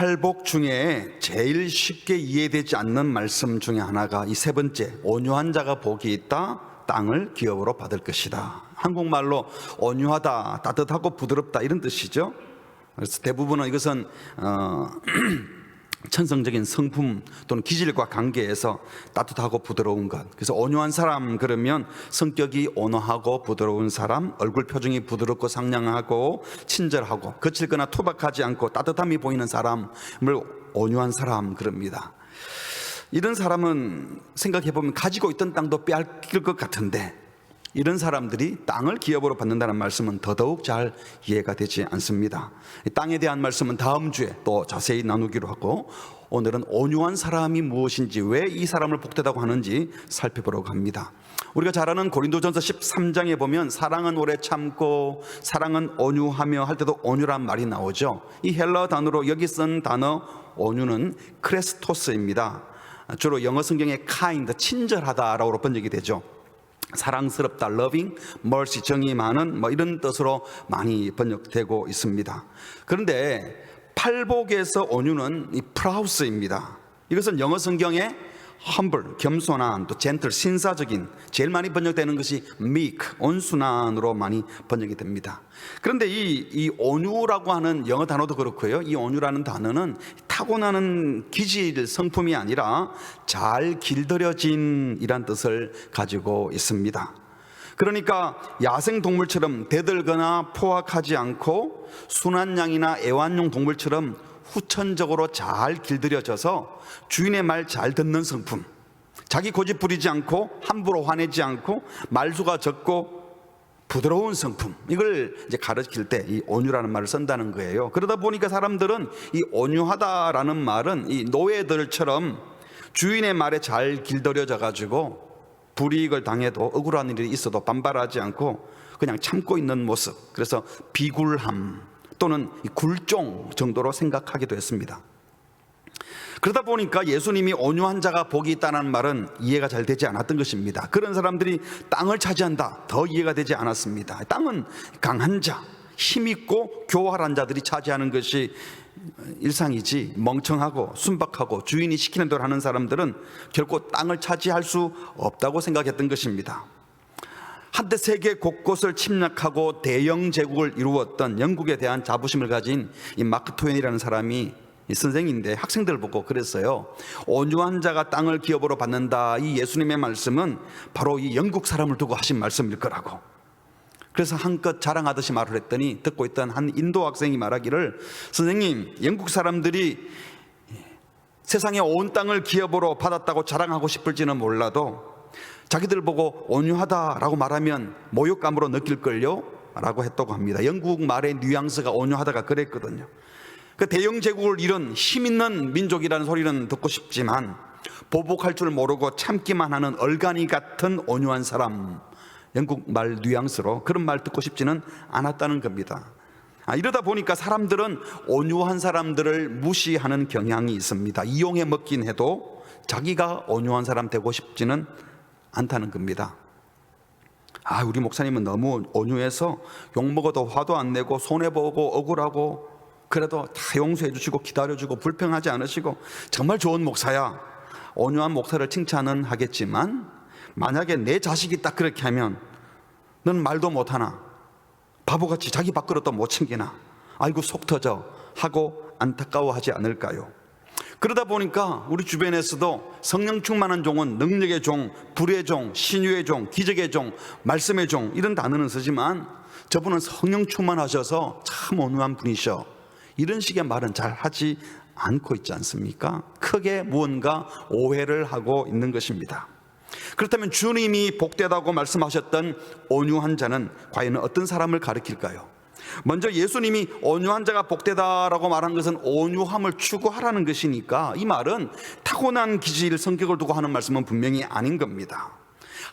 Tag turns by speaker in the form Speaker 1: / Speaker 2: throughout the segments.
Speaker 1: 팔복 중에 제일 쉽게 이해되지 않는 말씀 중에 하나가 이 세 번째, 온유한 자가 복이 있다, 땅을 기업으로 받을 것이다. 한국말로 온유하다, 따뜻하고 부드럽다 이런 뜻이죠. 그래서 대부분은 이것은 천성적인 성품 또는 기질과 관계에서 따뜻하고 부드러운 것. 그래서 온유한 사람 그러면 성격이 온화하고 부드러운 사람, 얼굴 표정이 부드럽고 상냥하고 친절하고 거칠거나 투박하지 않고 따뜻함이 보이는 사람을 온유한 사람 그럽니다. 이런 사람은 생각해보면 가지고 있던 땅도 빼앗길 것 같은데 이런 사람들이 땅을 기업으로 받는다는 말씀은 더더욱 잘 이해가 되지 않습니다. 땅에 대한 말씀은 다음 주에 또 자세히 나누기로 하고, 오늘은 온유한 사람이 무엇인지, 왜 이 사람을 복되다고 하는지 살펴보려고 합니다. 우리가 잘 아는 고린도전서 13장에 보면 사랑은 오래 참고 사랑은 온유하며 할 때도 온유란 말이 나오죠. 이 헬라어 단어로 여기 쓴 단어 온유는 크레스토스입니다. 주로 영어 성경에 kind, 친절하다라고 번역이 되죠. 사랑스럽다, loving, mercy, 정이 많은 이런 뜻으로 많이 번역되고 있습니다. 그런데 팔복에서 온유는 이 프라우스입니다. 이것은 영어 성경에 humble, 겸손한, 또 gentle, 신사적인, 제일 많이 번역되는 것이 meek, 온순한으로 많이 번역이 됩니다. 그런데 이 온유라고 하는 영어 단어도 그렇고요, 이 온유라는 단어는 타고나는 기질, 성품이 아니라 잘 길들여진 이란 뜻을 가지고 있습니다. 그러니까 야생동물처럼 대들거나 포악하지 않고 순한 양이나 애완용 동물처럼 후천적으로 잘 길들여져서 주인의 말 잘 듣는 성품, 자기 고집 부리지 않고 함부로 화내지 않고 말수가 적고 부드러운 성품, 이걸 이제 가르칠 때 이 온유라는 말을 쓴다는 거예요. 그러다 보니까 사람들은 이 온유하다라는 말은 이 노예들처럼 주인의 말에 잘 길들여져 가지고 불이익을 당해도, 억울한 일이 있어도 반발하지 않고 그냥 참고 있는 모습, 그래서 비굴함 또는 굴종 정도로 생각하기도 했습니다. 그러다 보니까 예수님이 온유한 자가 복이 있다는 말은 이해가 잘 되지 않았던 것입니다. 그런 사람들이 땅을 차지한다, 더 이해가 되지 않았습니다. 땅은 강한 자, 힘있고 교활한 자들이 차지하는 것이 일상이지, 멍청하고 순박하고 주인이 시키는 대로 하는 사람들은 결코 땅을 차지할 수 없다고 생각했던 것입니다. 한때 세계 곳곳을 침략하고 대영 제국을 이루었던 영국에 대한 자부심을 가진 이 마크 트웨인이라는 사람이 선생인데 학생들 보고 그랬어요. 온유한 자가 땅을 기업으로 받는다, 이 예수님의 말씀은 바로 이 영국 사람을 두고 하신 말씀일 거라고. 그래서 한껏 자랑하듯이 말을 했더니 듣고 있던 한 인도 학생이 말하기를, 선생님, 영국 사람들이 세상의 온 땅을 기업으로 받았다고 자랑하고 싶을지는 몰라도 자기들 보고 온유하다라고 말하면 모욕감으로 느낄걸요? 라고 했다고 합니다. 영국 말의 뉘앙스가 온유하다가 그랬거든요. 그 대영 제국을 이룬 힘있는 민족이라는 소리는 듣고 싶지만 보복할 줄 모르고 참기만 하는 얼간이 같은 온유한 사람, 영국 말 뉘앙스로 그런 말 듣고 싶지는 않았다는 겁니다. 이러다 보니까 사람들은 온유한 사람들을 무시하는 경향이 있습니다. 이용해 먹긴 해도 자기가 온유한 사람 되고 싶지는 않다는 겁니다. 우리 목사님은 너무 온유해서 욕먹어도 화도 안 내고 손해보고 억울하고 그래도 다 용서해 주시고 기다려주고 불평하지 않으시고 정말 좋은 목사야. 온유한 목사를 칭찬은 하겠지만 만약에 내 자식이 딱 그렇게 하면 넌 말도 못하나, 바보같이 자기 밥그릇도 못 챙기나, 아이고 속 터져 하고 안타까워하지 않을까요? 그러다 보니까 우리 주변에서도 성령 충만한 종은 능력의 종, 불의 종, 신유의 종, 기적의 종, 말씀의 종, 이런 단어는 쓰지만 저분은 성령 충만하셔서 참 온유한 분이셔, 이런 식의 말은 잘 하지 않고 있지 않습니까? 크게 무언가 오해를 하고 있는 것입니다. 그렇다면 주님이 복되다고 말씀하셨던 온유한 자는 과연 어떤 사람을 가리킬까요? 먼저 예수님이 온유한 자가 복되다라고 말한 것은 온유함을 추구하라는 것이니까 이 말은 타고난 기질, 성격을 두고 하는 말씀은 분명히 아닌 겁니다.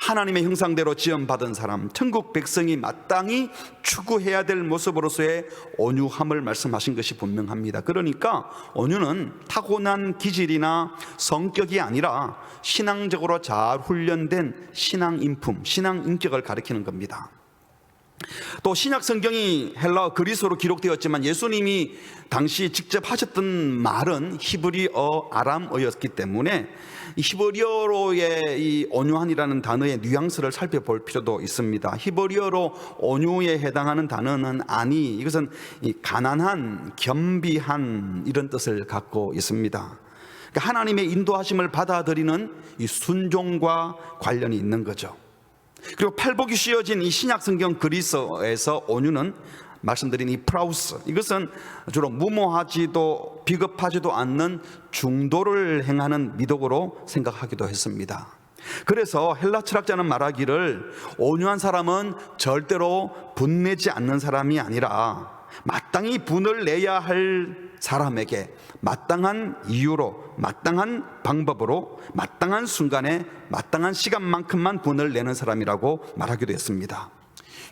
Speaker 1: 하나님의 형상대로 지음받은 사람, 천국 백성이 마땅히 추구해야 될 모습으로서의 온유함을 말씀하신 것이 분명합니다. 그러니까 온유는 타고난 기질이나 성격이 아니라 신앙적으로 잘 훈련된 신앙 인품, 신앙 인격을 가리키는 겁니다. 또 신약 성경이 헬라어 그리스어로 기록되었지만 예수님이 당시 직접 하셨던 말은 히브리어 아람어였기 때문에 히브리어로의 이 온유한이라는 단어의 뉘앙스를 살펴볼 필요도 있습니다. 히브리어로 온유에 해당하는 단어는 아니, 이것은 이 가난한, 겸비한 이런 뜻을 갖고 있습니다. 그러니까 하나님의 인도하심을 받아들이는 이 순종과 관련이 있는 거죠. 그리고 팔복이 씌어진 이 신약 성경 그리스어에서 온유는 말씀드린 이 프라우스, 이것은 주로 무모하지도 비겁하지도 않는 중도를 행하는 미덕으로 생각하기도 했습니다. 그래서 헬라 철학자는 말하기를 온유한 사람은 절대로 분내지 않는 사람이 아니라 마땅히 분을 내야 할 사람에게 마땅한 이유로, 마땅한 방법으로, 마땅한 순간에, 마땅한 시간만큼만 분을 내는 사람이라고 말하기도 했습니다.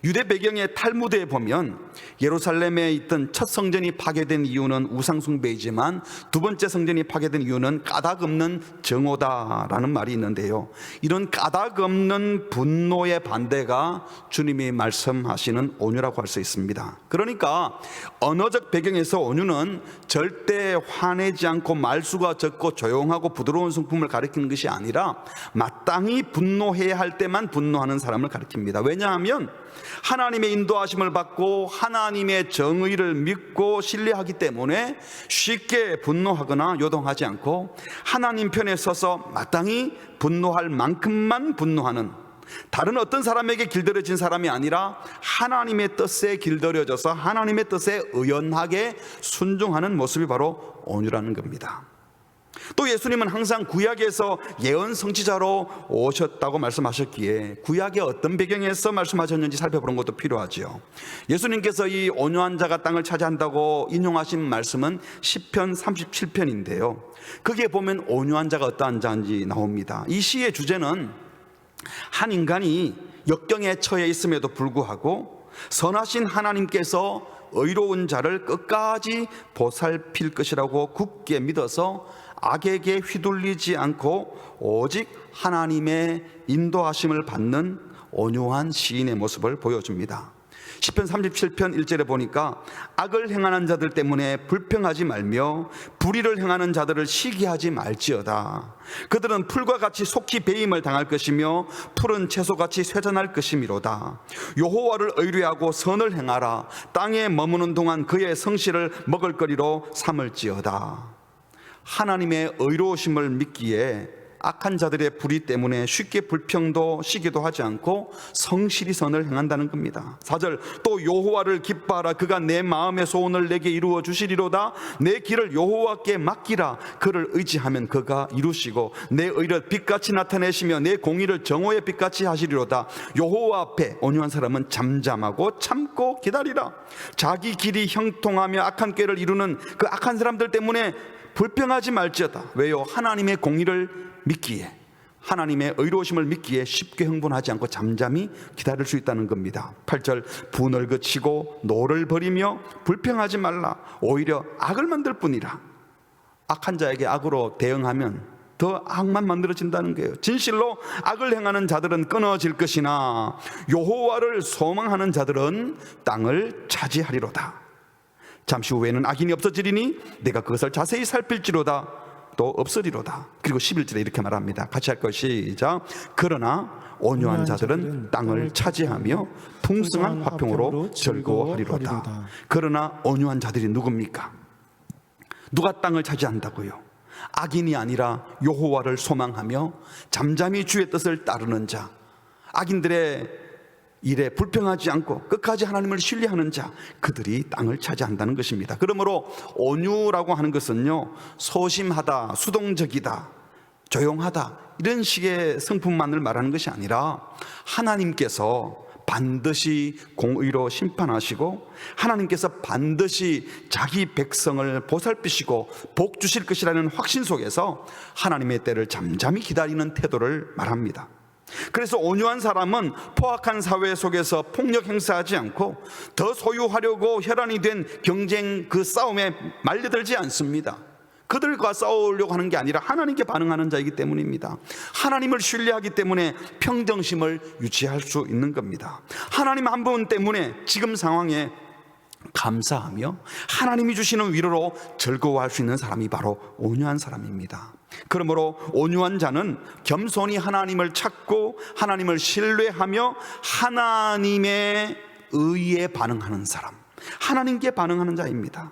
Speaker 1: 유대 배경의 탈무드에 보면 예루살렘에 있던 첫 성전이 파괴된 이유는 우상 숭배이지만 두 번째 성전이 파괴된 이유는 까닭 없는 정오다라는 말이 있는데요, 이런 까닭 없는 분노의 반대가 주님이 말씀하시는 온유라고 할 수 있습니다. 그러니까 언어적 배경에서 온유는 절대 화내지 않고 말수가 적고 조용하고 부드러운 성품을 가리키는 것이 아니라 마땅히 분노해야 할 때만 분노하는 사람을 가리킵니다. 왜냐하면 하나님의 인도하심을 받고 하나님의 정의를 믿고 신뢰하기 때문에 쉽게 분노하거나 요동하지 않고 하나님 편에 서서 마땅히 분노할 만큼만 분노하는, 다른 어떤 사람에게 길들여진 사람이 아니라 하나님의 뜻에 길들여져서 하나님의 뜻에 의연하게 순종하는 모습이 바로 온유라는 겁니다. 또 예수님은 항상 구약에서 예언 성취자로 오셨다고 말씀하셨기에 구약의 어떤 배경에서 말씀하셨는지 살펴보는 것도 필요하지요. 예수님께서 이 온유한 자가 땅을 차지한다고 인용하신 말씀은 시편 37편인데요, 거기에 보면 온유한 자가 어떠한 자인지 나옵니다. 이 시의 주제는 한 인간이 역경에 처해 있음에도 불구하고 선하신 하나님께서 의로운 자를 끝까지 보살필 것이라고 굳게 믿어서 악에게 휘둘리지 않고 오직 하나님의 인도하심을 받는 온유한 시인의 모습을 보여줍니다. 시편 37편 1절에 보니까 악을 행하는 자들 때문에 불평하지 말며 불의를 행하는 자들을 시기하지 말지어다. 그들은 풀과 같이 속히 배임을 당할 것이며 푸른 채소같이 쇠잔할 것이미로다. 여호와를 의뢰하고 선을 행하라. 땅에 머무는 동안 그의 성실을 먹을거리로 삼을지어다. 하나님의 의로우심을 믿기에 악한 자들의 불의 때문에 쉽게 불평도 시기도 하지 않고 성실히 선을 행한다는 겁니다. 4절, 또 여호와를 기뻐하라. 그가 내 마음의 소원을 내게 이루어 주시리로다. 내 길을 여호와께 맡기라. 그를 의지하면 그가 이루시고 내 의를 빛같이 나타내시며 내 공의를 정오의 빛같이 하시리로다. 여호와 앞에 온유한 사람은 잠잠하고 참고 기다리라. 자기 길이 형통하며 악한 꾀를 이루는 그 악한 사람들 때문에 불평하지 말지어다. 왜요? 하나님의 공의를 믿기에, 하나님의 의로우심을 믿기에 쉽게 흥분하지 않고 잠잠히 기다릴 수 있다는 겁니다. 8절, 분을 그치고 노를 버리며 불평하지 말라. 오히려 악을 만들 뿐이라. 악한 자에게 악으로 대응하면 더 악만 만들어진다는 거예요. 진실로 악을 행하는 자들은 끊어질 것이나 여호와를 소망하는 자들은 땅을 차지하리로다. 잠시 후에는 악인이 없어지리니 내가 그것을 자세히 살필지로다. 또 없으리로다. 그리고 11절에 이렇게 말합니다. 같이 할 것이 시작. 그러나 온유한 자들은 땅을 차지하며 풍성한 화평으로 즐거워하리로다. 그러나 온유한 자들이 누굽니까? 누가 땅을 차지한다고요? 악인이 아니라 여호와를 소망하며 잠잠히 주의 뜻을 따르는 자, 악인들의 일에 불평하지 않고 끝까지 하나님을 신뢰하는 자, 그들이 땅을 차지한다는 것입니다. 그러므로 온유라고 하는 것은요, 소심하다, 수동적이다, 조용하다 이런 식의 성품만을 말하는 것이 아니라 하나님께서 반드시 공의로 심판하시고 하나님께서 반드시 자기 백성을 보살피시고 복 주실 것이라는 확신 속에서 하나님의 때를 잠잠히 기다리는 태도를 말합니다. 그래서 온유한 사람은 포악한 사회 속에서 폭력 행사하지 않고 더 소유하려고 혈안이 된 경쟁 그 싸움에 말려들지 않습니다. 그들과 싸우려고 하는 게 아니라 하나님께 반응하는 자이기 때문입니다. 하나님을 신뢰하기 때문에 평정심을 유지할 수 있는 겁니다. 하나님 한 분 때문에 지금 상황에 감사하며 하나님이 주시는 위로로 즐거워할 수 있는 사람이 바로 온유한 사람입니다. 그러므로 온유한 자는 겸손히 하나님을 찾고 하나님을 신뢰하며 하나님의 의에 반응하는 사람, 하나님께 반응하는 자입니다.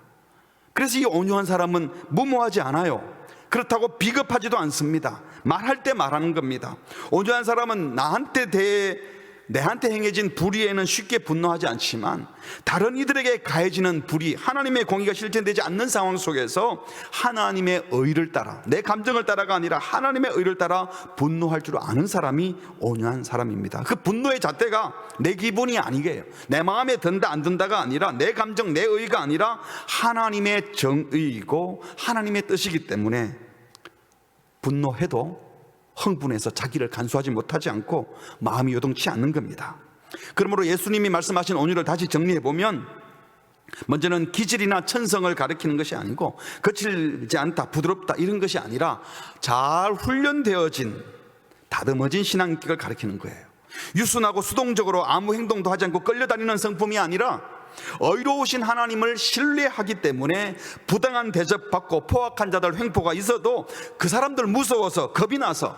Speaker 1: 그래서 이 온유한 사람은 무모하지 않아요. 그렇다고 비겁하지도 않습니다. 말할 때 말하는 겁니다. 온유한 사람은 내한테 행해진 불의에는 쉽게 분노하지 않지만 다른 이들에게 가해지는 불의, 하나님의 공의가 실현되지 않는 상황 속에서 하나님의 의를 따라, 내 감정을 따라가 아니라 하나님의 의를 따라 분노할 줄 아는 사람이 온유한 사람입니다. 그 분노의 잣대가 내 기분이 아니게요, 내 마음에 든다 안 든다가 아니라 내 감정, 내 의가 아니라 하나님의 정의이고 하나님의 뜻이기 때문에 분노해도 흥분해서 자기를 간수하지 못하지 않고 마음이 요동치 않는 겁니다. 그러므로 예수님이 말씀하신 온유를 다시 정리해 보면, 먼저는 기질이나 천성을 가리키는 것이 아니고 거칠지 않다, 부드럽다 이런 것이 아니라 잘 훈련되어진 다듬어진 신앙인격을 가리키는 거예요. 유순하고 수동적으로 아무 행동도 하지 않고 끌려다니는 성품이 아니라 의로우신 하나님을 신뢰하기 때문에 부당한 대접받고 포악한 자들 횡포가 있어도 그 사람들 무서워서 겁이 나서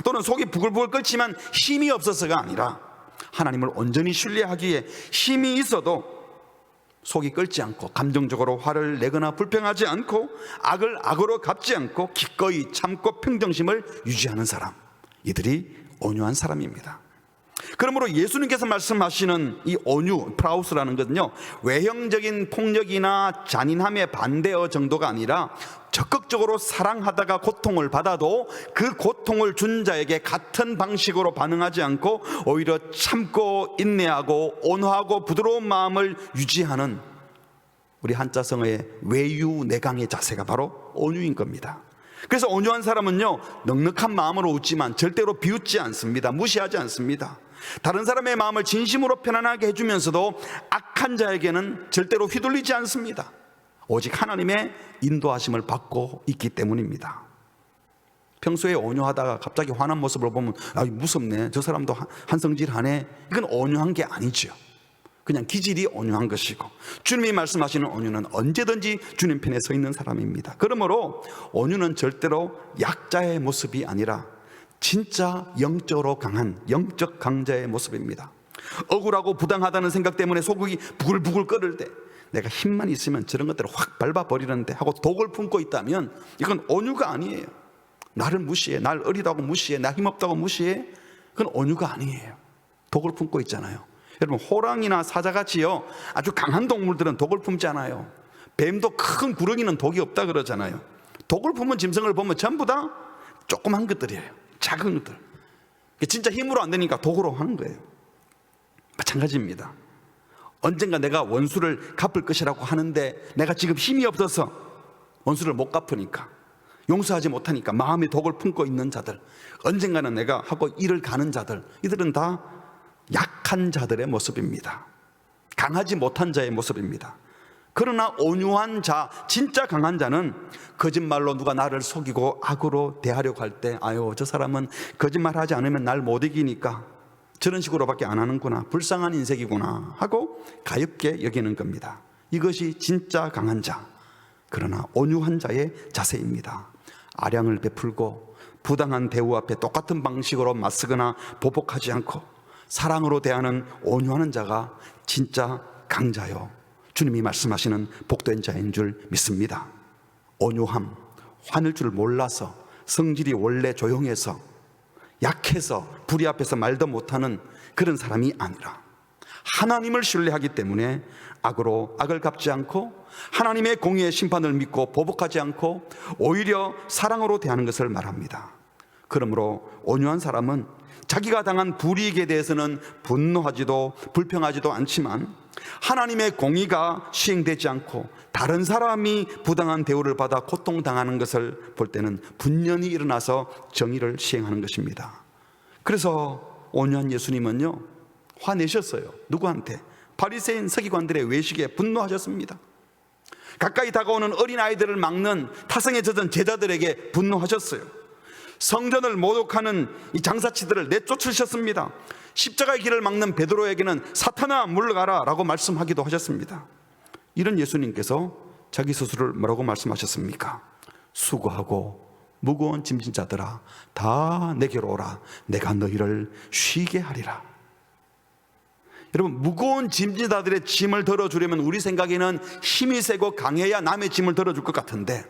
Speaker 1: 또는 속이 부글부글 끓지만 힘이 없어서가 아니라 하나님을 온전히 신뢰하기에 힘이 있어도 속이 끓지 않고 감정적으로 화를 내거나 불평하지 않고 악을 악으로 갚지 않고 기꺼이 참고 평정심을 유지하는 사람, 이들이 온유한 사람입니다. 그러므로 예수님께서 말씀하시는 이 온유, 프라우스라는 것은요, 외형적인 폭력이나 잔인함의 반대어 정도가 아니라 적극적으로 사랑하다가 고통을 받아도 그 고통을 준 자에게 같은 방식으로 반응하지 않고 오히려 참고 인내하고 온화하고 부드러운 마음을 유지하는 우리 한자성어의 외유내강의 자세가 바로 온유인 겁니다. 그래서 온유한 사람은요, 넉넉한 마음으로 웃지만 절대로 비웃지 않습니다. 무시하지 않습니다. 다른 사람의 마음을 진심으로 편안하게 해주면서도 악한 자에게는 절대로 휘둘리지 않습니다. 오직 하나님의 인도하심을 받고 있기 때문입니다. 평소에 온유하다가 갑자기 화난 모습을 보면 무섭네, 저 사람도 한성질하네, 이건 온유한 게 아니죠. 그냥 기질이 온유한 것이고, 주님이 말씀하시는 온유는 언제든지 주님 편에 서 있는 사람입니다. 그러므로 온유는 절대로 약자의 모습이 아니라 진짜 영적으로 강한 영적 강자의 모습입니다. 억울하고 부당하다는 생각 때문에 속이 부글부글 끓을 때 내가 힘만 있으면 저런 것들을 확 밟아버리는데 하고 독을 품고 있다면 이건 온유가 아니에요. 나를 무시해, 날 어리다고 무시해, 나 힘없다고 무시해, 그건 온유가 아니에요. 독을 품고 있잖아요. 여러분, 호랑이나 사자같이요 아주 강한 동물들은 독을 품지 않아요. 뱀도 큰 구렁이는 독이 없다 그러잖아요. 독을 품은 짐승을 보면 전부 다 조그만 것들이에요. 작은 것들. 진짜 힘으로 안 되니까 독으로 하는 거예요. 마찬가지입니다. 언젠가 내가 원수를 갚을 것이라고 하는데 내가 지금 힘이 없어서 원수를 못 갚으니까, 용서하지 못하니까 마음에 독을 품고 있는 자들, 언젠가는 내가 하고 일을 가는 자들, 이들은 다 약한 자들의 모습입니다. 강하지 못한 자의 모습입니다. 그러나 온유한 자, 진짜 강한 자는 거짓말로 누가 나를 속이고 악으로 대하려고 할 때 저 사람은 거짓말하지 않으면 날 못 이기니까 저런 식으로밖에 안 하는구나, 불쌍한 인생이구나 하고 가볍게 여기는 겁니다. 이것이 진짜 강한 자, 그러나 온유한 자의 자세입니다. 아량을 베풀고 부당한 대우 앞에 똑같은 방식으로 맞서거나 보복하지 않고 사랑으로 대하는 온유한 자가 진짜 강자요, 주님이 말씀하시는 복된 자인 줄 믿습니다. 온유함, 화낼 줄 몰라서, 성질이 원래 조용해서 약해서 불의 앞에서 말도 못하는 그런 사람이 아니라 하나님을 신뢰하기 때문에 악으로 악을 갚지 않고 하나님의 공의의 심판을 믿고 보복하지 않고 오히려 사랑으로 대하는 것을 말합니다. 그러므로 온유한 사람은 자기가 당한 불이익에 대해서는 분노하지도 불평하지도 않지만 하나님의 공의가 시행되지 않고 다른 사람이 부당한 대우를 받아 고통당하는 것을 볼 때는 분연히 일어나서 정의를 시행하는 것입니다. 그래서 온유한 예수님은요 화내셨어요. 누구한테? 바리새인 서기관들의 외식에 분노하셨습니다. 가까이 다가오는 어린아이들을 막는 타성에 젖은 제자들에게 분노하셨어요. 성전을 모독하는 이 장사치들을 내쫓으셨습니다. 십자가의 길을 막는 베드로에게는 사탄아 물러가라 라고 말씀하기도 하셨습니다. 이런 예수님께서 자기 스스로를 뭐라고 말씀하셨습니까? 수고하고 무거운 짐진 자들아 다 내게로 오라, 내가 너희를 쉬게 하리라. 여러분, 무거운 짐진 자들의 짐을 덜어주려면 우리 생각에는 힘이 세고 강해야 남의 짐을 덜어줄 것 같은데,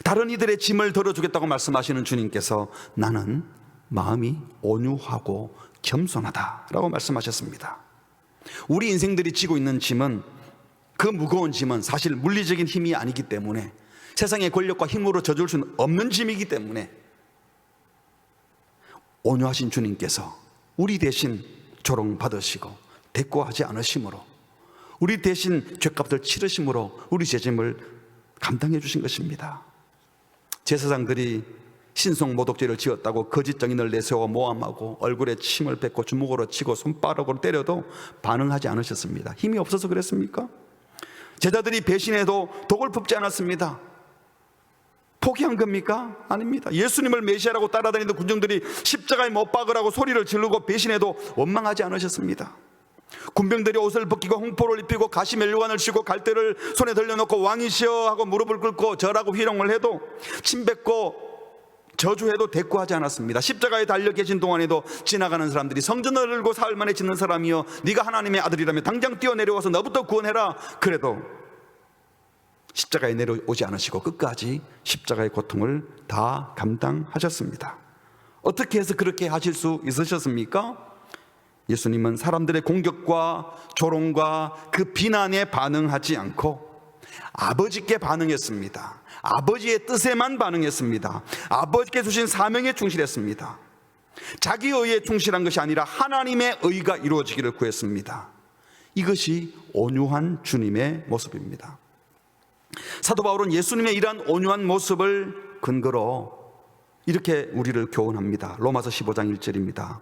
Speaker 1: 다른 이들의 짐을 덜어주겠다고 말씀하시는 주님께서 나는 마음이 온유하고 겸손하다라고 말씀하셨습니다. 우리 인생들이 지고 있는 짐은, 그 무거운 짐은 사실 물리적인 힘이 아니기 때문에, 세상의 권력과 힘으로 져줄 수는 없는 짐이기 때문에 온유하신 주님께서 우리 대신 조롱받으시고 대꾸하지 않으심으로, 우리 대신 죄값을 치르심으로 우리 죄짐을 감당해 주신 것입니다. 제사장들이 신성모독죄를 지었다고 거짓 정인을 내세워 모함하고 얼굴에 침을 뱉고 주먹으로 치고 손바닥으로 때려도 반응하지 않으셨습니다. 힘이 없어서 그랬습니까? 제자들이 배신해도 독을 품지 않았습니다. 포기한 겁니까? 아닙니다. 예수님을 메시아라고 따라다니던 군중들이 십자가에 못 박으라고 소리를 지르고 배신해도 원망하지 않으셨습니다. 군병들이 옷을 벗기고 홍포를 입히고 가시 멜류관을 씌고 갈대를 손에 들려놓고 왕이시여 하고 무릎을 꿇고 절하고 희롱을 해도, 침 뱉고 저주해도 대꾸하지 않았습니다. 십자가에 달려 계신 동안에도 지나가는 사람들이 성전을 들고 사흘 만에 짓는 사람이여 네가 하나님의 아들이라면 당장 뛰어내려와서 너부터 구원해라, 그래도 십자가에 내려오지 않으시고 끝까지 십자가의 고통을 다 감당하셨습니다. 어떻게 해서 그렇게 하실 수 있으셨습니까? 예수님은 사람들의 공격과 조롱과 그 비난에 반응하지 않고 아버지께 반응했습니다. 아버지의 뜻에만 반응했습니다. 아버지께 주신 사명에 충실했습니다. 자기 의에 충실한 것이 아니라 하나님의 의가 이루어지기를 구했습니다. 이것이 온유한 주님의 모습입니다. 사도 바울은 예수님의 이러한 온유한 모습을 근거로 이렇게 우리를 교훈합니다. 로마서 15장 1절입니다.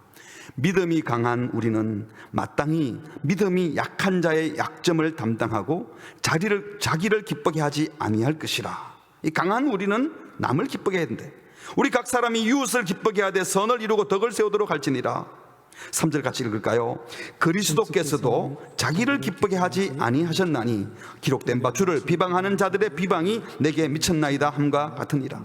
Speaker 1: 믿음이 강한 우리는 마땅히 믿음이 약한 자의 약점을 담당하고 자기를 기쁘게 하지 아니할 것이라. 이 강한 우리는 남을 기쁘게 해야 된대. 우리 각 사람이 이웃을 기쁘게 하되 선을 이루고 덕을 세우도록 할지니라. 3절 같이 읽을까요? 그리스도께서도 자기를 기쁘게 하지 아니하셨나니 기록된 바 주를 비방하는 자들의 비방이 내게 미쳤나이다 함과 같으니라.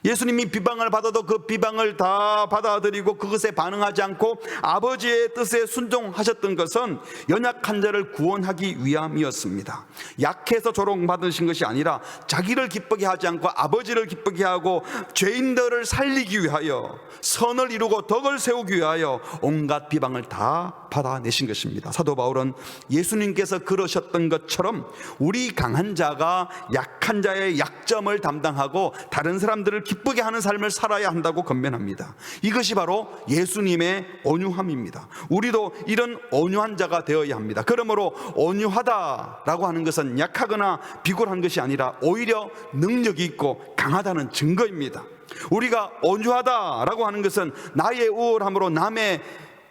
Speaker 1: 예수님이 비방을 받아도 그 비방을 다 받아들이고 그것에 반응하지 않고 아버지의 뜻에 순종하셨던 것은 연약한 자를 구원하기 위함이었습니다. 약해서 조롱받으신 것이 아니라 자기를 기쁘게 하지 않고 아버지를 기쁘게 하고 죄인들을 살리기 위하여, 선을 이루고 덕을 세우기 위하여 온갖 비방을 다 받아내신 것입니다. 사도 바울은 예수님께서 그러셨던 것처럼 우리 강한 자가 약한 자의 약점을 담당하고 다른 사람들을 기쁘게 하는 삶을 살아야 한다고 권면합니다. 이것이 바로 예수님의 온유함입니다. 우리도 이런 온유한 자가 되어야 합니다. 그러므로 온유하다라고 하는 것은 약하거나 비굴한 것이 아니라 오히려 능력이 있고 강하다는 증거입니다. 우리가 온유하다라고 하는 것은 나의 우월함으로 남의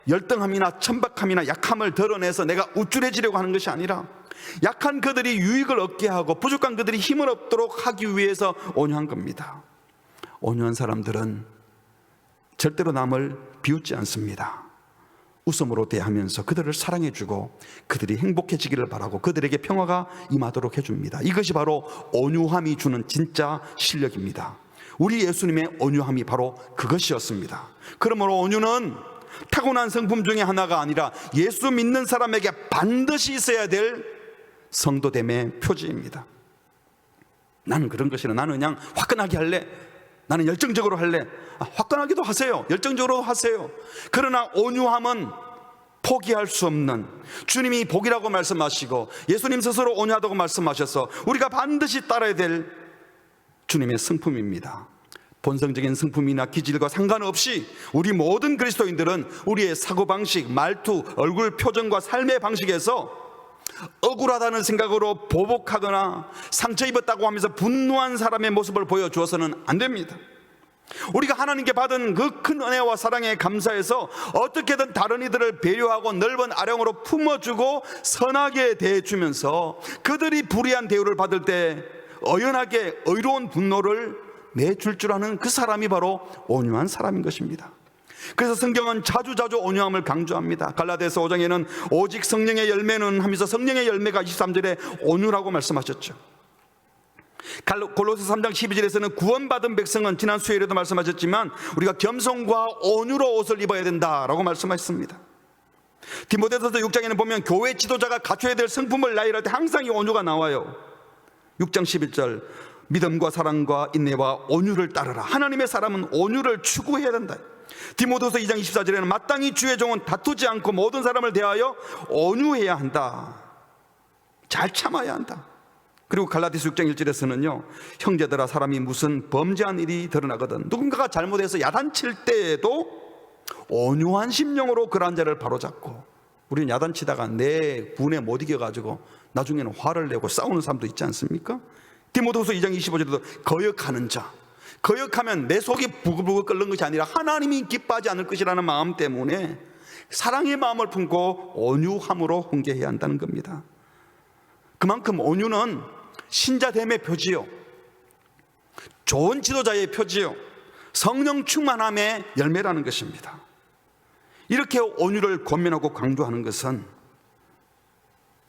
Speaker 1: 열등함이나 천박함이나 약함을 드러내서 내가 우쭐해지려고 하는 것이 아니라 약한 그들이 유익을 얻게 하고 부족한 그들이 힘을 얻도록 하기 위해서 온유한 겁니다. 온유한 사람들은 절대로 남을 비웃지 않습니다. 웃음으로 대하면서 그들을 사랑해주고 그들이 행복해지기를 바라고 그들에게 평화가 임하도록 해줍니다. 이것이 바로 온유함이 주는 진짜 실력입니다. 우리 예수님의 온유함이 바로 그것이었습니다. 그러므로 온유는 타고난 성품 중에 하나가 아니라 예수 믿는 사람에게 반드시 있어야 될 성도됨의 표지입니다. 나는 그런 것이 아니라 나는 그냥 화끈하게 할래, 나는 열정적으로 할래. 화끈하기도 하세요. 열정적으로 하세요. 그러나 온유함은 포기할 수 없는, 주님이 복이라고 말씀하시고 예수님 스스로 온유하다고 말씀하셔서 우리가 반드시 따라야 될 주님의 성품입니다. 본성적인 성품이나 기질과 상관없이 우리 모든 그리스도인들은 우리의 사고방식, 말투, 얼굴 표정과 삶의 방식에서 억울하다는 생각으로 보복하거나 상처 입었다고 하면서 분노한 사람의 모습을 보여주어서는 안 됩니다. 우리가 하나님께 받은 그 큰 은혜와 사랑에 감사해서 어떻게든 다른 이들을 배려하고 넓은 아량으로 품어주고 선하게 대해주면서 그들이 불의한 대우를 받을 때 어연하게 의로운 분노를 내줄 줄 아는 그 사람이 바로 온유한 사람인 것입니다. 그래서 성경은 자주자주 온유함을 강조합니다. 갈라디아서 5장에는 오직 성령의 열매는 하면서 성령의 열매가 23절에 온유라고 말씀하셨죠. 골로새 3장 12절에서는 구원받은 백성은 지난 수요일에도 말씀하셨지만 우리가 겸손과 온유로 옷을 입어야 된다라고 말씀하셨습니다. 디모데전서 6장에는 보면 교회 지도자가 갖춰야 될 성품을 나열할 때 항상 이 온유가 나와요. 6장 11절 믿음과 사랑과 인내와 온유를 따르라. 하나님의 사람은 온유를 추구해야 된다. 디모데후서 2장 24절에는 마땅히 주의 종은 다투지 않고 모든 사람을 대하여 온유해야 한다. 잘 참아야 한다. 그리고 갈라디아서 6장 1절에서는요, 형제들아 사람이 무슨 범죄한 일이 드러나거든 누군가가 잘못해서 야단칠 때에도 온유한 심령으로 그러한 자를 바로잡고, 우리는 야단치다가 내 분에 못 이겨가지고 나중에는 화를 내고 싸우는 사람도 있지 않습니까? 디모데후서 2장 25절에도 거역하는 자, 거역하면 내 속이 부글부글 끓는 것이 아니라 하나님이 기뻐하지 않을 것이라는 마음 때문에 사랑의 마음을 품고 온유함으로 훈계해야 한다는 겁니다. 그만큼 온유는 신자됨의 표지요, 좋은 지도자의 표지요, 성령 충만함의 열매라는 것입니다. 이렇게 온유를 권면하고 강조하는 것은,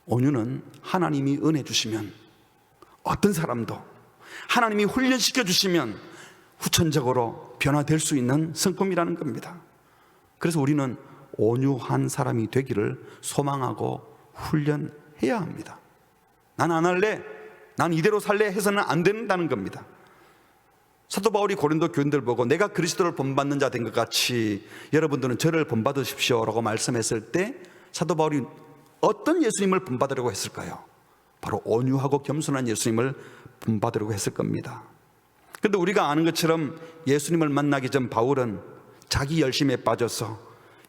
Speaker 1: 온유는 하나님이 은혜 주시면 어떤 사람도 하나님이 훈련시켜 주시면 후천적으로 변화될 수 있는 성품이라는 겁니다. 그래서 우리는 온유한 사람이 되기를 소망하고 훈련해야 합니다. 난 안 할래, 난 이대로 살래 해서는 안 된다는 겁니다. 사도 바울이 고린도 교인들 보고 내가 그리스도를 본받는 자 된 것 같이 여러분들은 저를 본받으십시오 라고 말씀했을 때 사도 바울이 어떤 예수님을 본받으려고 했을까요? 바로 온유하고 겸손한 예수님을 본받으려고 했을 겁니다. 그런데 우리가 아는 것처럼 예수님을 만나기 전 바울은 자기 열심에 빠져서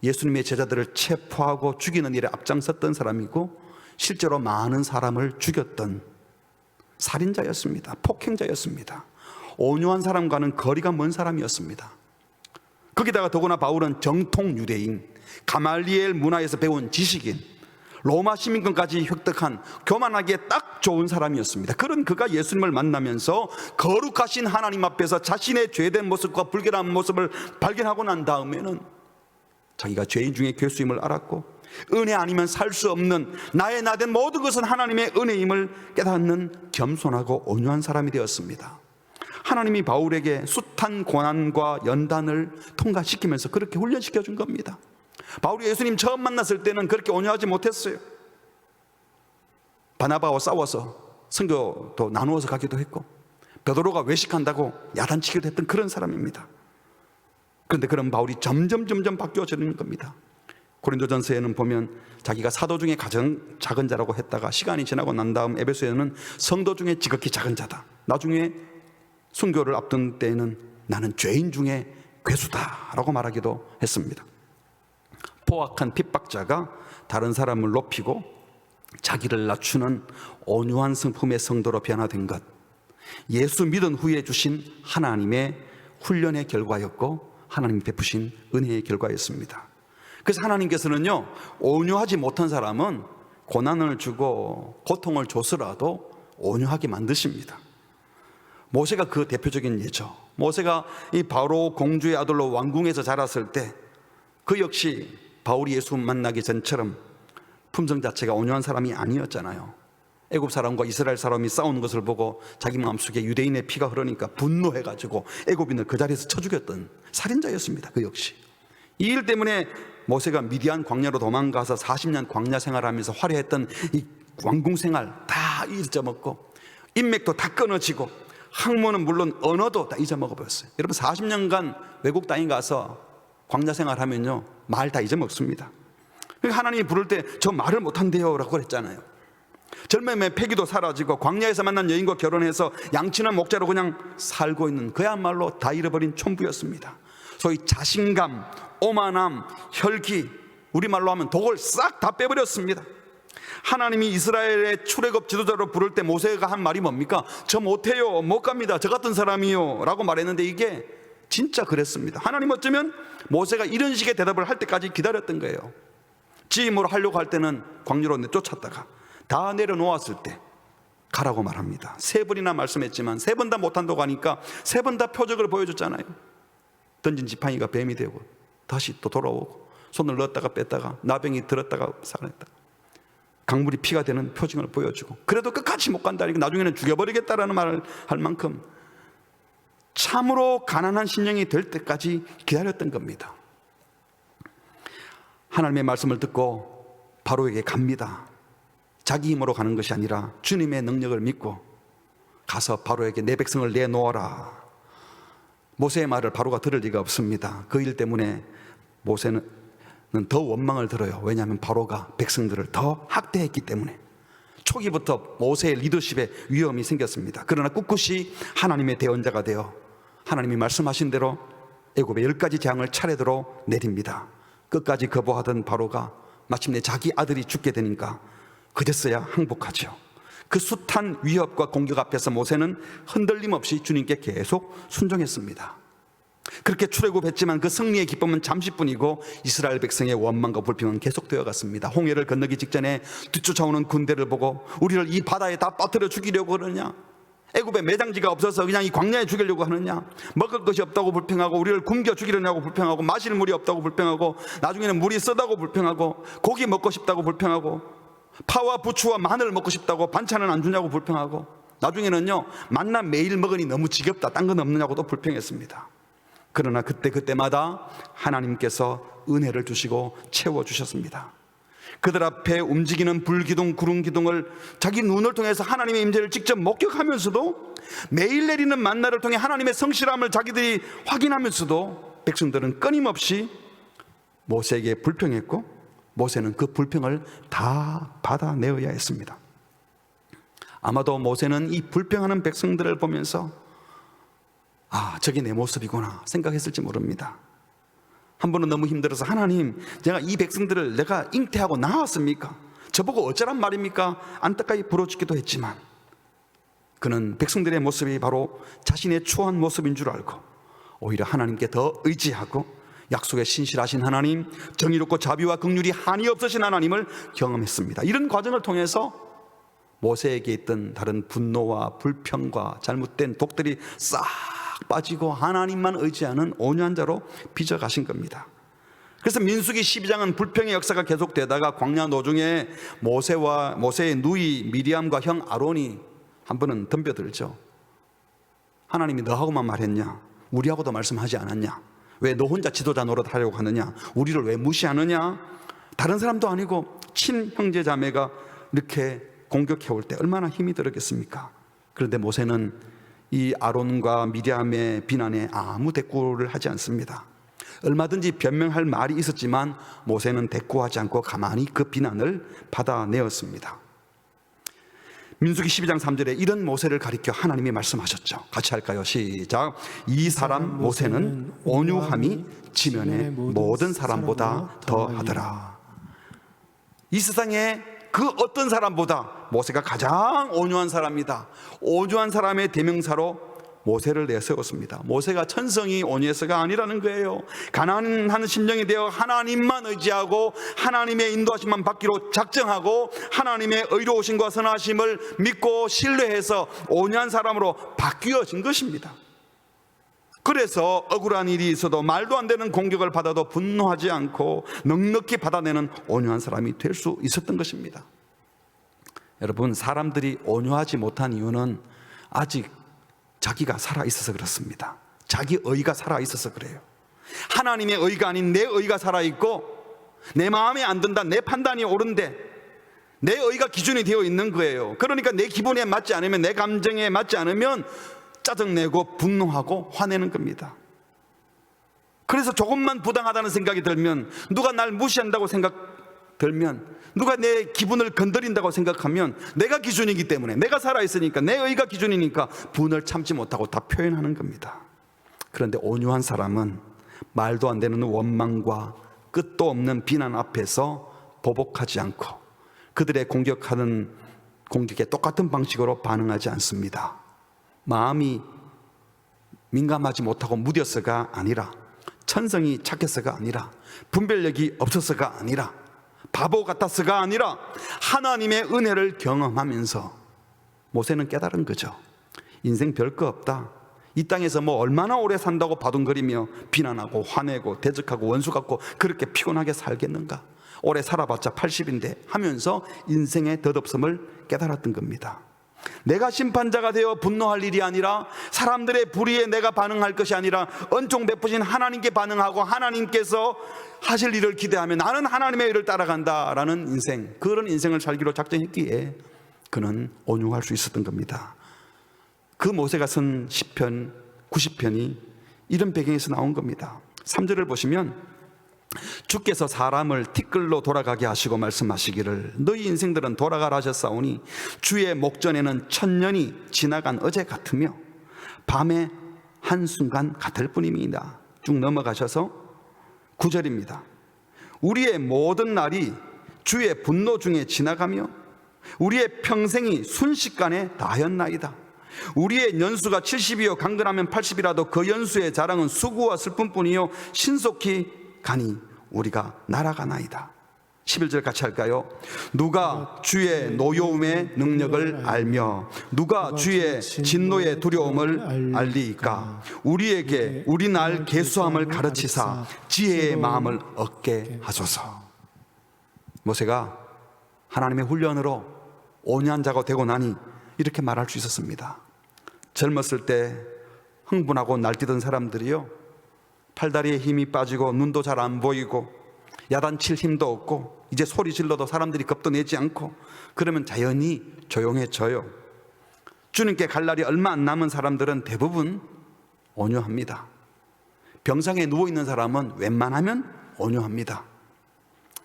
Speaker 1: 예수님의 제자들을 체포하고 죽이는 일에 앞장섰던 사람이고, 실제로 많은 사람을 죽였던 살인자였습니다. 폭행자였습니다. 온유한 사람과는 거리가 먼 사람이었습니다. 거기다가 더구나 바울은 정통 유대인, 가말리엘 문화에서 배운 지식인, 로마 시민권까지 획득한 교만하기에 딱 좋은 사람이었습니다. 그런 그가 예수님을 만나면서 거룩하신 하나님 앞에서 자신의 죄된 모습과 불결한 모습을 발견하고 난 다음에는 자기가 죄인 중에 괴수임을 알았고, 은혜 아니면 살 수 없는 나의 나된 모든 것은 하나님의 은혜임을 깨닫는 겸손하고 온유한 사람이 되었습니다. 하나님이 바울에게 숱한 고난과 연단을 통과시키면서 그렇게 훈련시켜 준 겁니다. 바울이 예수님 처음 만났을 때는 그렇게 온유하지 못했어요. 바나바와 싸워서 선교도 나누어서 가기도 했고, 베드로가 외식한다고 야단치기도 했던 그런 사람입니다. 그런데 그런 바울이 점점 바뀌어지는 겁니다. 고린도전서에는 보면 자기가 사도 중에 가장 작은 자라고 했다가 시간이 지나고 난 다음 에베소에는 성도 중에 지극히 작은 자다, 나중에 순교를 앞둔 때에는 나는 죄인 중에 괴수다 라고 말하기도 했습니다. 포악한 핍박자가 다른 사람을 높이고 자기를 낮추는 온유한 성품의 성도로 변화된 것, 예수 믿은 후에 주신 하나님의 훈련의 결과였고 하나님이 베푸신 은혜의 결과였습니다. 그래서 하나님께서는요, 온유하지 못한 사람은 고난을 주고 고통을 줘서라도 온유하게 만드십니다. 모세가 그 대표적인 예죠. 모세가 이 바로 공주의 아들로 왕궁에서 자랐을 때 그 역시 바울이 예수 만나기 전처럼 품성 자체가 온유한 사람이 아니었잖아요. 애굽 사람과 이스라엘 사람이 싸우는 것을 보고 자기 마음속에 유대인의 피가 흐르니까 분노해가지고 애굽인을 그 자리에서 쳐 죽였던 살인자였습니다. 그 역시 이 일 때문에 모세가 미디안 광야로 도망가서 40년 광야 생활하면서 화려했던 이 왕궁 생활 다 잊어먹고, 인맥도 다 끊어지고, 학문은 물론 언어도 다 잊어먹어 버렸어요. 여러분 40년간 외국 땅에 가서 광야 생활하면요 말 다 잊어먹습니다. 그러니까 하나님이 부를 때 저 말을 못한대요 라고 그랬잖아요. 젊음의 패기도 사라지고 광야에서 만난 여인과 결혼해서 양치는 목자로 그냥 살고 있는, 그야말로 다 잃어버린 촌부였습니다. 소위 자신감, 오만함, 혈기, 우리말로 하면 독을 싹 다 빼버렸습니다. 하나님이 이스라엘의 출애굽 지도자로 부를 때 모세가 한 말이 뭡니까? 저 못해요, 못 갑니다, 저 같은 사람이요 라고 말했는데 이게 진짜 그랬습니다. 하나님 어쩌면 모세가 이런 식의 대답을 할 때까지 기다렸던 거예요. 지임으로 하려고 할 때는 광야로 쫓았다가 다 내려놓았을 때 가라고 말합니다. 3번이나 말씀했지만 3번 다 못한다고 하니까 3번 다 표적을 보여줬잖아요. 던진 지팡이가 뱀이 되고 다시 또 돌아오고 손을 넣었다가 뺐다가 나병이 들었다가 살아났다가 강물이 피가 되는 표징을 보여주고 그래도 끝까지 못 간다니까 나중에는 죽여버리겠다라는 말을 할 만큼 참으로 가난한 심령이 될 때까지 기다렸던 겁니다. 하나님의 말씀을 듣고 바로에게 갑니다. 자기 힘으로 가는 것이 아니라 주님의 능력을 믿고 가서 바로에게 내 백성을 내놓아라. 모세의 말을 바로가 들을 리가 없습니다. 그 일 때문에 모세는 더 원망을 들어요. 왜냐하면 바로가 백성들을 더 학대했기 때문에. 초기부터 모세의 리더십에 위험이 생겼습니다. 그러나 꿋꿋이 하나님의 대언자가 되어 하나님이 말씀하신 대로 애굽의 10가지 재앙을 차례대로 내립니다. 끝까지 거부하던 바로가 마침내 자기 아들이 죽게 되니까 그제서야 항복하죠. 그 숱한 위협과 공격 앞에서 모세는 흔들림 없이 주님께 계속 순종했습니다. 그렇게 출애굽했지만 그 승리의 기쁨은 잠시뿐이고 이스라엘 백성의 원망과 불평은 계속되어 갔습니다. 홍해를 건너기 직전에 뒤쫓아오는 군대를 보고 우리를 이 바다에 다 빠뜨려 죽이려고 그러냐, 애굽에 매장지가 없어서 그냥 이 광야에 죽이려고 하느냐, 먹을 것이 없다고 불평하고 우리를 굶겨 죽이려냐고 불평하고 마실 물이 없다고 불평하고 나중에는 물이 쓰다고 불평하고 고기 먹고 싶다고 불평하고 파와 부추와 마늘 먹고 싶다고 반찬은 안 주냐고 불평하고 나중에는요 만나 매일 먹으니 너무 지겹다, 딴 건 없느냐고도 불평했습니다. 그러나 그때마다 하나님께서 은혜를 주시고 채워주셨습니다. 그들 앞에 움직이는 불기둥 구름기둥을 자기 눈을 통해서 하나님의 임재를 직접 목격하면서도 매일 내리는 만나를 통해 하나님의 성실함을 자기들이 확인하면서도 백성들은 끊임없이 모세에게 불평했고 모세는 그 불평을 다 받아내어야 했습니다. 아마도 모세는 이 불평하는 백성들을 보면서 저게 내 모습이구나 생각했을지 모릅니다. 한 번은 너무 힘들어서 하나님, 제가 이 백성들을 내가 잉태하고 낳았습니까? 저보고 어쩌란 말입니까? 안타까이 부러 죽기도 했지만 그는 백성들의 모습이 바로 자신의 추한 모습인 줄 알고 오히려 하나님께 더 의지하고 약속에 신실하신 하나님, 정의롭고 자비와 긍휼이 한이 없으신 하나님을 경험했습니다. 이런 과정을 통해서 모세에게 있던 다른 분노와 불평과 잘못된 독들이 싹 빠지고 하나님만 의지하는 온유한 자로 빚어가신 겁니다. 그래서 민수기 12장은 불평의 역사가 계속되다가 광야 노중에 모세의 누이 미리암과 형 아론이 한 번은 덤벼들죠. 하나님이 너하고만 말했냐? 우리하고도 말씀하지 않았냐? 왜 너 혼자 지도자 노릇하려고 하느냐? 우리를 왜 무시하느냐? 다른 사람도 아니고 친형제 자매가 이렇게 공격해올 때 얼마나 힘이 들었겠습니까? 그런데 모세는 이 아론과 미리암의 비난에 아무 대꾸를 하지 않습니다. 얼마든지 변명할 말이 있었지만 모세는 대꾸하지 않고 가만히 그 비난을 받아내었습니다. 민수기 12장 3절에 이런 모세를 가리켜 하나님이 말씀하셨죠. 같이 할까요? 시작. 이 사람 모세는 온유함이 지면의 모든 사람보다 더하더라. 이 세상에 그 어떤 사람보다 모세가 가장 온유한 사람이다. 온유한 사람의 대명사로 모세를 내세웠습니다. 모세가 천성이 온유해서가 아니라는 거예요. 가난한 심령이 되어 하나님만 의지하고 하나님의 인도하심만 받기로 작정하고 하나님의 의로우심과 선하심을 믿고 신뢰해서 온유한 사람으로 바뀌어진 것입니다. 그래서 억울한 일이 있어도 말도 안 되는 공격을 받아도 분노하지 않고 넉넉히 받아내는 온유한 사람이 될 수 있었던 것입니다. 여러분, 사람들이 온유하지 못한 이유는 아직 자기가 살아있어서 그렇습니다. 자기 의가 살아있어서 그래요. 하나님의 의가 아닌 내 의가 살아있고 내 마음에 안 든다, 내 판단이 옳은데 내 의가 기준이 되어 있는 거예요. 그러니까 내 기분에 맞지 않으면, 내 감정에 맞지 않으면 짜증내고 분노하고 화내는 겁니다. 그래서 조금만 부당하다는 생각이 들면, 누가 날 무시한다고 생각 들면, 누가 내 기분을 건드린다고 생각하면 내가 기준이기 때문에, 내가 살아있으니까, 내 의가 기준이니까 분을 참지 못하고 다 표현하는 겁니다. 그런데 온유한 사람은 말도 안 되는 원망과 끝도 없는 비난 앞에서 보복하지 않고 그들의 공격하는 공격에 똑같은 방식으로 반응하지 않습니다. 마음이 민감하지 못하고 무뎌서가 아니라, 천성이 착해서가 아니라, 분별력이 없어서가 아니라, 바보 같아서가 아니라 하나님의 은혜를 경험하면서 모세는 깨달은 거죠. 인생 별거 없다. 이 땅에서 뭐 얼마나 오래 산다고 바둥거리며 비난하고 화내고 대적하고 원수 같고 그렇게 피곤하게 살겠는가. 오래 살아봤자 80인데 하면서 인생의 덧없음을 깨달았던 겁니다. 내가 심판자가 되어 분노할 일이 아니라, 사람들의 불의에 내가 반응할 것이 아니라 은총 베푸신 하나님께 반응하고 하나님께서 하실 일을 기대하며 나는 하나님의 일을 따라간다라는 인생, 그런 인생을 살기로 작정했기에 그는 온유할 수 있었던 겁니다. 그 모세가 쓴 시편 90편이 이런 배경에서 나온 겁니다. 3절을 보시면 주께서 사람을 티끌로 돌아가게 하시고 말씀하시기를 너희 인생들은 돌아가라 하셨사오니 주의 목전에는 천년이 지나간 어제 같으며 밤의 한순간 같을 뿐입니다. 쭉 넘어가셔서 9절입니다. 우리의 모든 날이 주의 분노 중에 지나가며 우리의 평생이 순식간에 다하였나이다. 우리의 연수가 70이요 강건하면 80이라도 그 연수의 자랑은 수고와 슬픔뿐이요 신속히 가니 우리가 날아가나이다. 11절 같이 할까요? 누가 주의 노여움의 능력을 알며 누가 주의 진노의 두려움을 알리이까. 우리에게 우리 날 계수함을 가르치사 지혜의 마음을 얻게 하소서. 모세가 하나님의 훈련으로 온유한 자가 되고 나니 이렇게 말할 수 있었습니다. 젊었을 때 흥분하고 날뛰던 사람들이요, 팔다리에 힘이 빠지고 눈도 잘 안 보이고 야단칠 힘도 없고 이제 소리 질러도 사람들이 겁도 내지 않고 그러면 자연히 조용해져요. 주님께 갈 날이 얼마 안 남은 사람들은 대부분 온유합니다. 병상에 누워있는 사람은 웬만하면 온유합니다.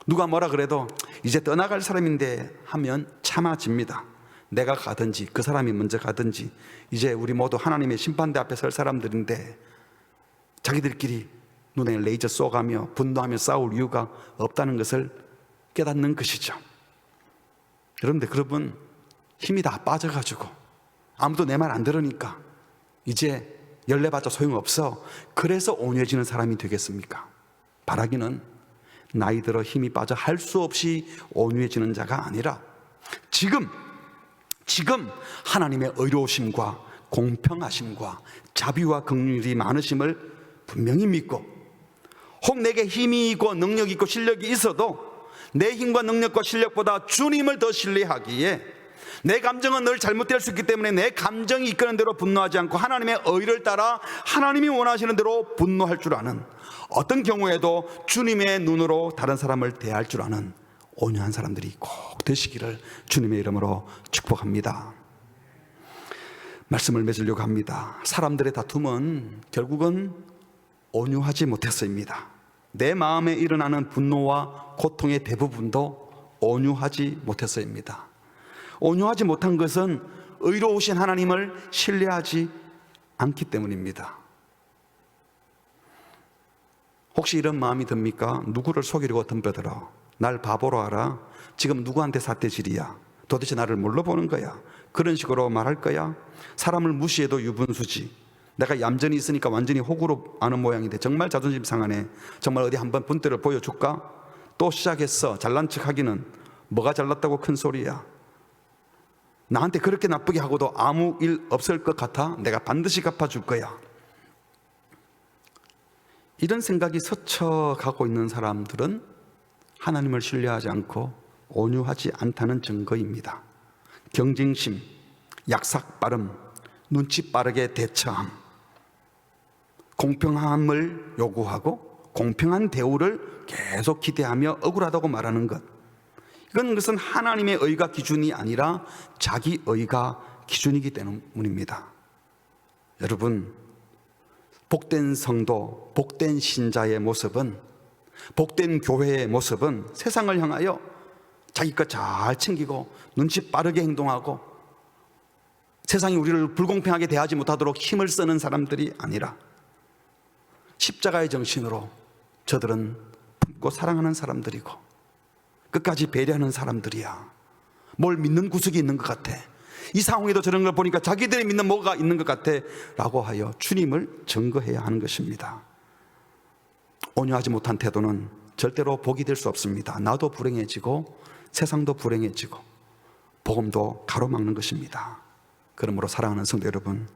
Speaker 1: 누가 뭐라 그래도 이제 떠나갈 사람인데 하면 참아집니다. 내가 가든지 그 사람이 먼저 가든지 이제 우리 모두 하나님의 심판대 앞에 설 사람들인데 자기들끼리 눈에 레이저 쏘가며 분노하며 싸울 이유가 없다는 것을 깨닫는 것이죠. 그런데 여러분, 힘이 다 빠져가지고 아무도 내 말 안 들으니까 이제 열내봤자 소용없어. 그래서 온유해지는 사람이 되겠습니까? 바라기는 나이 들어 힘이 빠져 할 수 없이 온유해지는 자가 아니라 지금 하나님의 의로우심과 공평하심과 자비와 긍휼이 많으심을 분명히 믿고, 혹 내게 힘이 있고 능력이 있고 실력이 있어도 내 힘과 능력과 실력보다 주님을 더 신뢰하기에 내 감정은 늘 잘못될 수 있기 때문에 내 감정이 이끄는 대로 분노하지 않고 하나님의 의를 따라 하나님이 원하시는 대로 분노할 줄 아는, 어떤 경우에도 주님의 눈으로 다른 사람을 대할 줄 아는 온유한 사람들이 꼭 되시기를 주님의 이름으로 축복합니다. 말씀을 맺으려고 합니다. 사람들의 다툼은 결국은 온유하지 못했습니다. 내 마음에 일어나는 분노와 고통의 대부분도 온유하지 못했습니다. 온유하지 못한 것은 의로우신 하나님을 신뢰하지 않기 때문입니다. 혹시 이런 마음이 듭니까? 누구를 속이려고 덤벼들어 날 바보로 알아? 지금 누구한테 삿대질이야? 도대체 나를 뭘로 보는 거야? 그런 식으로 말할 거야? 사람을 무시해도 유분수지. 내가 얌전히 있으니까 완전히 호구로 아는 모양인데 정말 자존심 상하네. 정말 어디 한번 본때를 보여줄까? 또 시작했어. 잘난 척 하기는. 뭐가 잘났다고 큰 소리야. 나한테 그렇게 나쁘게 하고도 아무 일 없을 것 같아? 내가 반드시 갚아줄 거야. 이런 생각이 스쳐가고 있는 사람들은 하나님을 신뢰하지 않고 온유하지 않다는 증거입니다. 경쟁심, 약삭 빠름, 눈치 빠르게 대처함, 공평함을 요구하고 공평한 대우를 계속 기대하며 억울하다고 말하는 것, 이것은 하나님의 의가 기준이 아니라 자기 의가 기준이기 때문입니다. 여러분, 복된 성도, 복된 신자의 모습은, 복된 교회의 모습은 세상을 향하여 자기 것 잘 챙기고 눈치 빠르게 행동하고 세상이 우리를 불공평하게 대하지 못하도록 힘을 쓰는 사람들이 아니라 십자가의 정신으로 저들은 품고 사랑하는 사람들이고 끝까지 배려하는 사람들이야. 뭘 믿는 구석이 있는 것 같아. 이 상황에도 저런 걸 보니까 자기들이 믿는 뭐가 있는 것 같아 라고 하여 주님을 증거해야 하는 것입니다. 온유하지 못한 태도는 절대로 복이 될 수 없습니다. 나도 불행해지고 세상도 불행해지고 복음도 가로막는 것입니다. 그러므로 사랑하는 성도 여러분,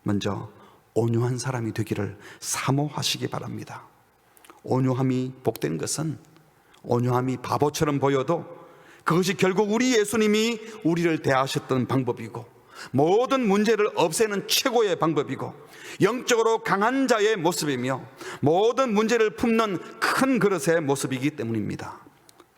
Speaker 1: 먼저 온유한 사람이 되기를 사모하시기 바랍니다. 온유함이 복된 것은, 온유함이 바보처럼 보여도 그것이 결국 우리 예수님이 우리를 대하셨던 방법이고 모든 문제를 없애는 최고의 방법이고 영적으로 강한 자의 모습이며 모든 문제를 품는 큰 그릇의 모습이기 때문입니다.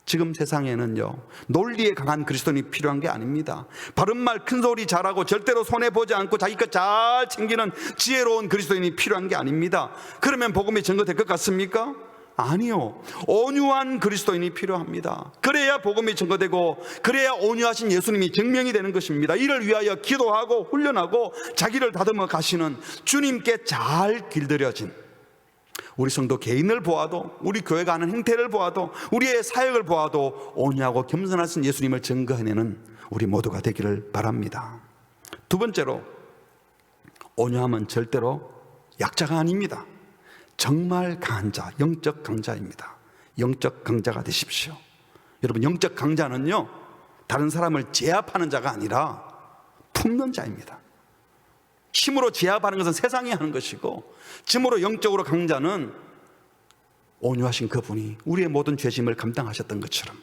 Speaker 1: 지금 세상에는요, 논리에 강한 그리스도인이 필요한 게 아닙니다. 바른말 큰소리 잘하고 절대로 손해보지 않고 자기 것 잘 챙기는 지혜로운 그리스도인이 필요한 게 아닙니다. 그러면 복음이 증거될 것 같습니까? 아니요. 온유한 그리스도인이 필요합니다. 그래야 복음이 증거되고 그래야 온유하신 예수님이 증명이 되는 것입니다. 이를 위하여 기도하고 훈련하고 자기를 다듬어 가시는 주님께 잘 길들여진 우리 성도 개인을 보아도, 우리 교회가 하는 행태를 보아도, 우리의 사역을 보아도 온유하고 겸손하신 예수님을 증거해내는 우리 모두가 되기를 바랍니다. 두 번째로, 온유함은 절대로 약자가 아닙니다. 정말 강한 자, 영적 강자입니다. 영적 강자가 되십시오. 여러분, 영적 강자는요, 다른 사람을 제압하는 자가 아니라 품는 자입니다. 힘으로 제압하는 것은 세상이 하는 것이고, 짐으로 영적으로 강자는 온유하신 그분이 우리의 모든 죄짐을 감당하셨던 것처럼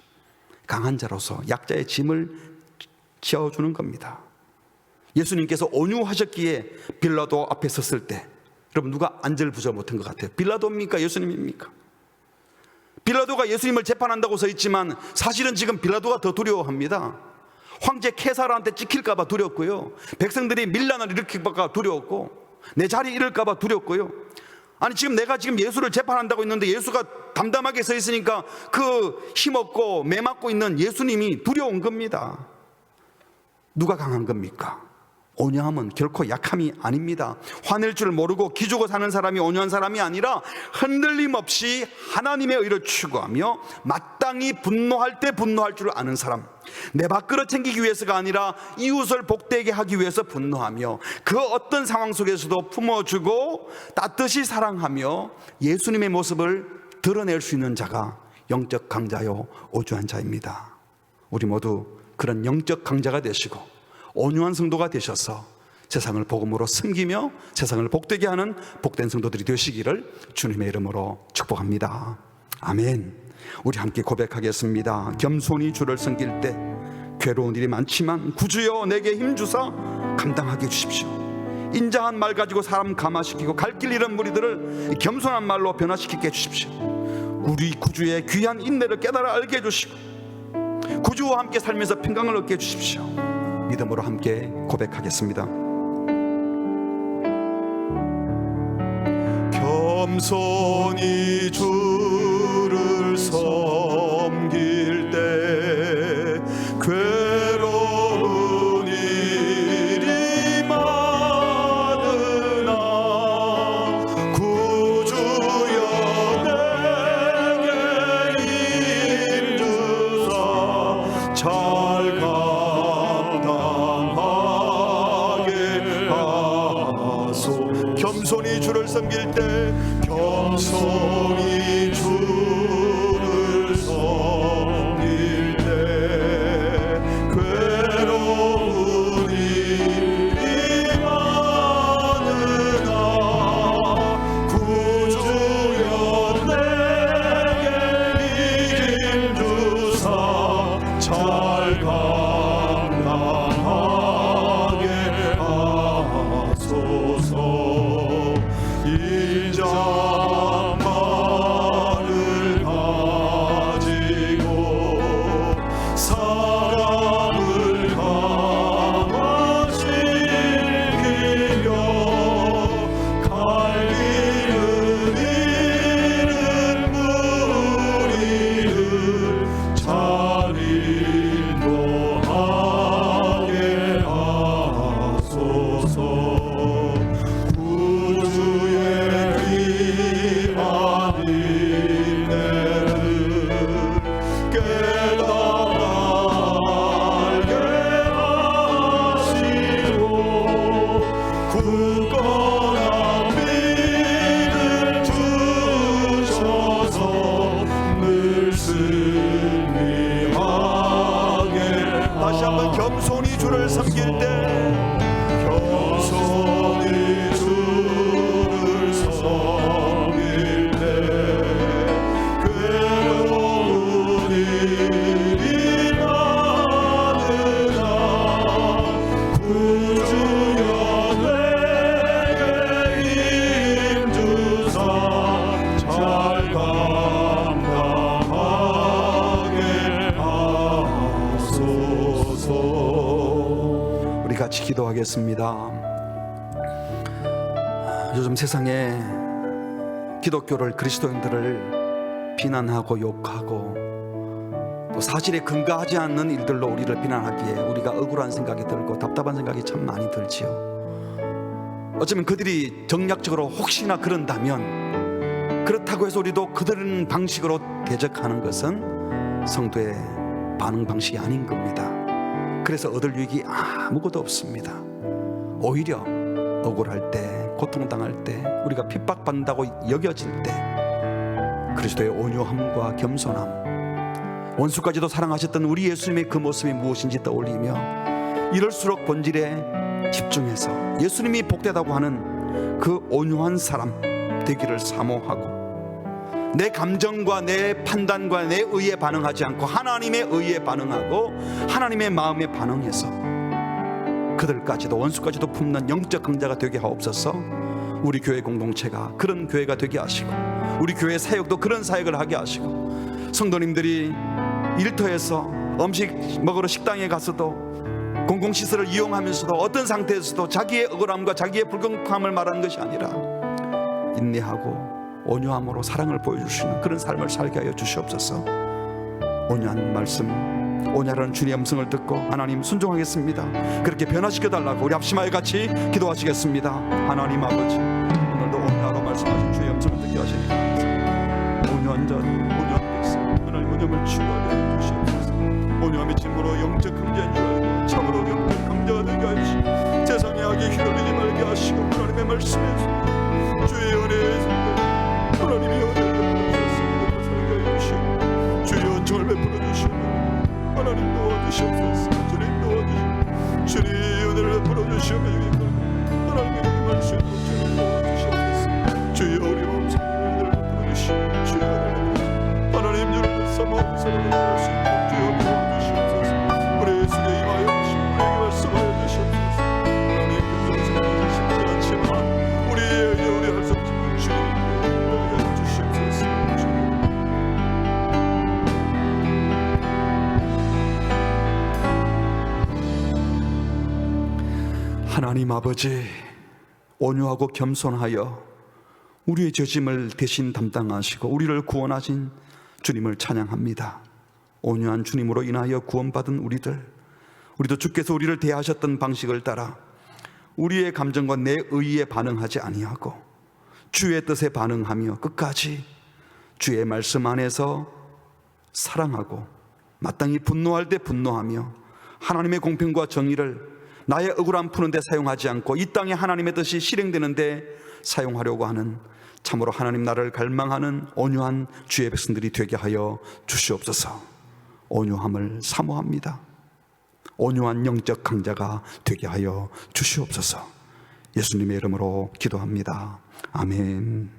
Speaker 1: 강한 자로서 약자의 짐을 지어주는 겁니다. 예수님께서 온유하셨기에 빌라도 앞에 섰을 때 여러분, 누가 안절부절 못한 것 같아요? 빌라도입니까? 예수님입니까? 빌라도가 예수님을 재판한다고 서 있지만 사실은 지금 빌라도가 더 두려워합니다. 황제 케사르한테 찍힐까 봐 두렵고요, 백성들이 밀란을 일으킬까 봐 두려웠고, 내 자리 잃을까 봐 두렵고요. 아니, 지금 내가 지금 예수를 재판한다고 했는데 예수가 담담하게 서 있으니까 그 힘없고 매맞고 있는 예수님이 두려운 겁니다. 누가 강한 겁니까? 온유함은 결코 약함이 아닙니다. 화낼 줄 모르고 기죽어 사는 사람이 온유한 사람이 아니라 흔들림 없이 하나님의 의를 추구하며 마땅히 분노할 때 분노할 줄 아는 사람, 내 밥그릇 챙기기 위해서가 아니라 이웃을 복되게 하기 위해서 분노하며 그 어떤 상황 속에서도 품어주고 따뜻이 사랑하며 예수님의 모습을 드러낼 수 있는 자가 영적 강자요 오주한 자입니다. 우리 모두 그런 영적 강자가 되시고 온유한 성도가 되셔서 세상을 복음으로 섬기며 세상을 복되게 하는 복된 성도들이 되시기를 주님의 이름으로 축복합니다. 아멘. 우리 함께 고백하겠습니다. 겸손히 주를 섬길 때 괴로운 일이 많지만 구주여 내게 힘주사 감당하게 해주십시오. 인자한 말 가지고 사람 감화시키고 갈 길 잃은 무리들을 겸손한 말로 변화시키게 해주십시오. 우리 구주의 귀한 인내를 깨달아 알게 해주시고 구주와 함께 살면서 평강을 얻게 해주십시오. 믿음으로 함께 고백하겠습니다.
Speaker 2: 겸손히 주를 섬길 때 괴로운 일이 많으나 구주여 내게 힘주사 잘 겸손히 주를 섬길 때 겸손히 주를 섬길 때 괴로운 일이 많으나 구주여 내게 힘주사 잘 감당하게 하소서. 인자한 말을
Speaker 1: 기도하겠습니다. 요즘 세상에 기독교를, 그리스도인들을 비난하고 욕하고 또 사실에 근거하지 않는 일들로 우리를 비난하기에 우리가 억울한 생각이 들고 답답한 생각이 참 많이 들지요. 어쩌면 그들이 정략적으로 혹시나 그런다면, 그렇다고 해서 우리도 그들은 방식으로 대적하는 것은 성도의 반응 방식이 아닌 겁니다. 그래서 얻을 유익이 아무것도 없습니다. 오히려 억울할 때, 고통당할 때, 우리가 핍박받는다고 여겨질 때 그리스도의 온유함과 겸손함, 원수까지도 사랑하셨던 우리 예수님의 그 모습이 무엇인지 떠올리며 이럴수록 본질에 집중해서 예수님이 복되다고 하는 그 온유한 사람 되기를 사모하고, 내 감정과 내 판단과 내 의에 반응하지 않고 하나님의 의에 반응하고 하나님의 마음에 반응해서 그들까지도, 원수까지도 품는 영적 강자가 되게 하옵소서. 우리 교회 공동체가 그런 교회가 되게 하시고, 우리 교회 사역도 그런 사역을 하게 하시고, 성도님들이 일터에서 음식 먹으러 식당에 가서도 공공시설을 이용하면서도 어떤 상태에서도 자기의 억울함과 자기의 불공평함을 말하는 것이 아니라 인내하고 온유함으로 사랑을 보여주시는 그런 삶을 살게 하여 주시옵소서. 온유한 말씀, 온유한 주님의 음성을 듣고 하나님 순종하겠습니다. 그렇게 변화시켜 달라고 우리 합심하여 같이 기도하시겠습니다. 하나님 아버지, 오늘도 온유하고 말씀하신 주의 음성을 듣게 하시니 감사합니다. 온유한 자, 온유한 백성, 하나님 온유함을 추구하게 하여 주시옵소서. 온유함의 짐으로 영적 강자인 줄 알고 참으로 영적 강자가 되게 하시고, 세상의 악에 휘둘리지 말게 하시고, 하나님의 말씀에서 주의 은혜에서 하나님이 은혜를 베풀어 살게 해주시고, 주의 은총을 베풀어 주시고, 하나님 도와주시옵소서. 주님 도와주시고, 주님 은혜를 베풀어 주시옵소서. 하나님의 말씀 주님 도와주시옵소서. 주의 어려움 은혜를 베풀어 주시고, 주의 은혜를 하나님 주를 사모하고 살아갈 수 있도록 주여 도와주시옵소서. 우리 예수의 임하여 주시고 우리에게 말씀하여 주시옵소서. 하나님 그 정성이 쉽지 않지만 우리 할 수 없지만 주님 하나님 아버지, 온유하고 겸손하여 우리의 죄짐을 대신 담당하시고 우리를 구원하신 주님을 찬양합니다. 온유한 주님으로 인하여 구원받은 우리도 주께서 우리를 대하셨던 방식을 따라 우리의 감정과 내 의에 반응하지 아니하고 주의 뜻에 반응하며 끝까지 주의 말씀 안에서 사랑하고 마땅히 분노할 때 분노하며 하나님의 공평과 정의를 나의 억울함 푸는 데 사용하지 않고 이 땅에 하나님의 뜻이 실행되는 데 사용하려고 하는, 참으로 하나님 나라를 갈망하는 온유한 주의 백성들이 되게 하여 주시옵소서. 온유함을 사모합니다. 온유한 영적 강자가 되게 하여 주시옵소서. 예수님의 이름으로 기도합니다. 아멘.